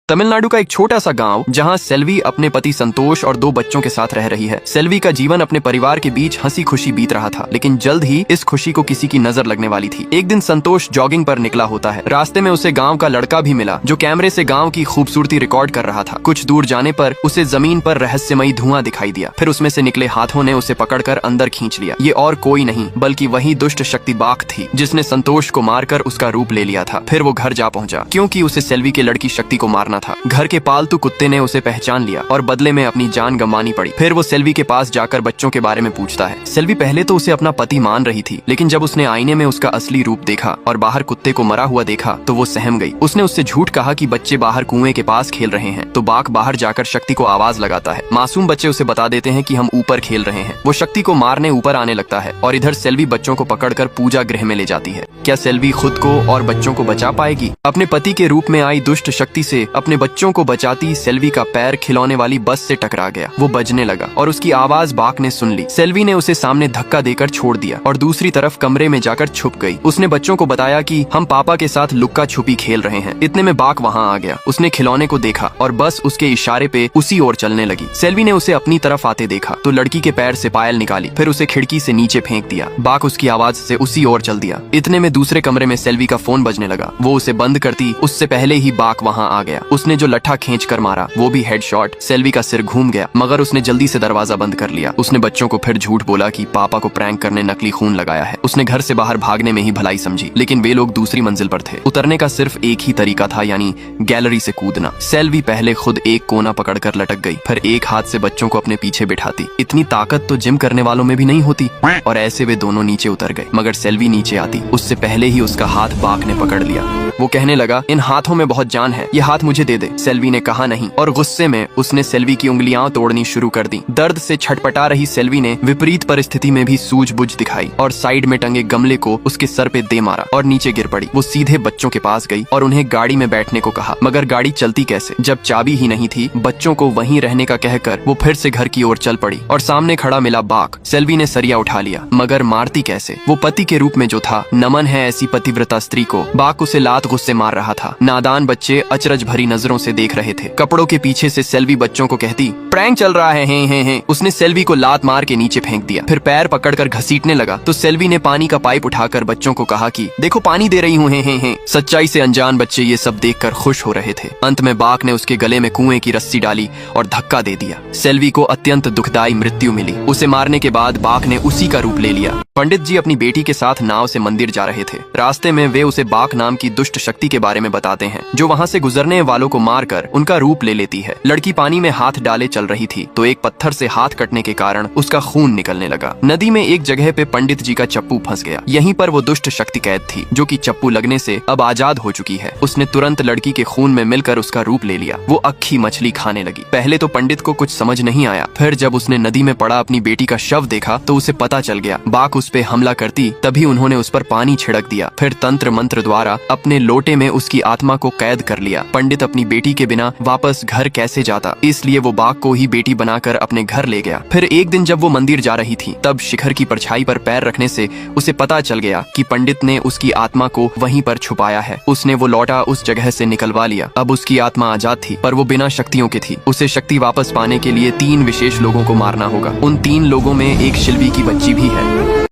तमिलनाडु का एक छोटा सा गांव जहां सेल्वी अपने पति संतोष और 2 बच्चों के साथ रह रही है। सेल्वी का जीवन अपने परिवार के बीच हंसी खुशी बीत रहा था, लेकिन जल्द ही इस खुशी को किसी की नजर लगने वाली थी। एक दिन संतोष जॉगिंग पर निकला होता है। रास्ते में उसे गांव का लड़का भी मिला जो कैमरे से गांव की खूबसूरती रिकॉर्ड कर रहा था। कुछ दूर जाने पर उसे जमीन पर रहस्यमयी धुआं दिखाई दिया। फिर उसमें से निकले हाथों ने उसे पकड़कर अंदर खींच लिया। ये और कोई नहीं बल्कि वही दुष्ट शक्ति बाघ थी जिसने संतोष को मारकर उसका रूप ले लिया था। फिर वो घर जा पहुंचा क्योंकि उसे सेल्वी के लड़की शक्ति को मारना था। घर के पालतू कुत्ते ने उसे पहचान लिया और बदले में अपनी जान गंवानी पड़ी। फिर वो सेल्वी के पास जाकर बच्चों के बारे में पूछता है। सेल्वी पहले तो उसे अपना पति मान रही थी, लेकिन जब उसने आईने में उसका असली रूप देखा और बाहर कुत्ते को मरा हुआ देखा तो वो सहम गई। उसने उससे झूठ कहा कि बच्चे बाहर कुएं के पास खेल रहे हैं, तो बाघ बाहर जाकर शक्ति को आवाज लगाता है। मासूम बच्चे उसे बता देते हैं कि हम ऊपर खेल रहे हैं। वो शक्ति को मारने ऊपर आने लगता है और इधर सेल्वी बच्चों को पकड़कर पूजा गृह में ले जाती है। क्या सेल्वी खुद को और बच्चों को बचा पाएगी? अपने पति के रूप में आई दुष्ट शक्ति से अपने बच्चों को बचाती सेल्वी का पैर खिलौने वाली बस से टकरा गया। वो बजने लगा और उसकी आवाज बाघ ने सुन ली। सेल्वी ने उसे सामने धक्का देकर छोड़ दिया और दूसरी तरफ कमरे में जाकर छुप गई। उसने बच्चों को बताया कि हम पापा के साथ लुक्का छुपी खेल रहे हैं। इतने में बाघ वहाँ आ गया। उसने खिलौने को देखा और बस उसके इशारे पे उसी ओर चलने लगी। सेल्वी ने उसे अपनी तरफ आते देखा तो लड़की के पैर से पायल निकाली, फिर उसे खिड़की से नीचे फेंक दिया। बाघ उसकी आवाज से उसी ओर चल दिया। इतने में दूसरे कमरे में सेल्वी का फोन बजने लगा। वो उसे बंद करती उससे पहले ही बाघ वहाँ आ गया। उसने जो लट्ठा खींच कर मारा वो भी हेडशॉट। सेल्वी का सिर घूम गया, मगर उसने जल्दी से दरवाजा बंद कर लिया। उसने बच्चों को फिर झूठ बोला कि पापा को प्रैंक करने नकली खून लगाया है। उसने घर से बाहर भागने में ही भलाई समझी, लेकिन वे लोग दूसरी मंजिल पर थे। उतरने का सिर्फ एक ही तरीका था, यानी गैलरी से कूदना। सेल्वी पहले खुद एक कोना पकड़कर लटक गई, फिर एक हाथ से बच्चों को अपने पीछे बिठाती। इतनी ताकत तो जिम करने वालों में भी नहीं होती। और ऐसे वे दोनों नीचे उतर गए, मगर सेल्वी नीचे आती उससे पहले ही उसका हाथ बाघ ने पकड़ लिया। वो कहने लगा, इन हाथों में बहुत जान है, ये हाथ मुझे दे दे। सेल्वी ने कहा नहीं और गुस्से में उसने सेल्वी की उंगलियां तोड़नी शुरू कर दी। दर्द से छटपटा रही सेल्वी ने विपरीत परिस्थिति में भी सूझबूझ दिखाई और साइड में टंगे गमले को उसके सर पे दे मारा और नीचे गिर पड़ी। वो सीधे बच्चों के पास गई और उन्हें गाड़ी में बैठने को कहा, मगर गाड़ी चलती कैसे जब चाबी ही नहीं थी। बच्चों को वहीं रहने का कहकर वो फिर से घर की ओर चल पड़ी और सामने खड़ा मिला बाघ। सेल्वी ने सरिया उठा लिया, मगर मारती कैसे? वो पति के रूप में जो था, नमन है ऐसी पतिव्रता स्त्री को। बाघ उसे लात गुस्से मार रहा था। नादान बच्चे अचरज भरी नजरों से देख रहे थे। कपड़ों के पीछे से सेल्वी बच्चों को कहती, प्रैंक चल रहा है, हैं। उसने सेल्वी को लात मार के नीचे फेंक दिया, फिर पैर पकड़कर घसीटने लगा तो सेल्वी ने पानी का पाइप उठाकर बच्चों को कहा कि देखो पानी दे रही हूँ, हैं। सच्चाई से अनजान बच्चे ये सब देखकर खुश हो रहे थे। अंत में बाघ ने उसके गले में कुएं की रस्सी डाली और धक्का दे दिया। सेल्वी को अत्यंत दुखदायी मृत्यु मिली। उसे मारने के बाद बाघ ने उसी का रूप ले लिया। पंडित जी अपनी बेटी के साथ नाव से मंदिर जा रहे थे। रास्ते में वे उसे बाघ नाम की दुष्ट शक्ति के बारे में बताते हैं, जो वहाँ से गुजरने वालों को मारकर उनका रूप ले लेती है। लड़की पानी में हाथ डाले चल रही थी तो एक पत्थर से हाथ कटने के कारण उसका खून निकलने लगा। नदी में एक जगह पे पंडित जी का चप्पू फंस गया। यहीं पर वो दुष्ट शक्ति कैद थी, जो कि चप्पू लगने से अब आजाद हो चुकी है। उसने तुरंत लड़की के खून में मिलकर उसका रूप ले लिया। वो अक्खी मछली खाने लगी। पहले तो पंडित को कुछ समझ नहीं आया, फिर जब उसने नदी में पड़ा अपनी बेटी का शव देखा तो उसे पता चल गया। बाघ उस पे हमला करती तभी उन्होंने उस पर पानी छिड़क दिया, फिर तंत्र मंत्र द्वारा अपने लोटे में उसकी आत्मा को कैद कर लिया। पंडित अपनी बेटी के बिना वापस घर कैसे जाता, इसलिए वो बाघ को ही बेटी बनाकर अपने घर ले गया। फिर एक दिन जब वो मंदिर जा रही थी तब शिखर की परछाई पर पैर रखने से उसे पता चल गया कि पंडित ने उसकी आत्मा को वहीं पर छुपाया है। उसने वो लौटा उस जगह से निकलवा लिया। अब उसकी आत्मा आजाद थी, पर वो बिना शक्तियों की थी। उसे शक्ति वापस पाने के लिए 3 विशेष लोगों को मारना होगा। उन 3 लोगों में एक शिल्वी की बच्ची भी है।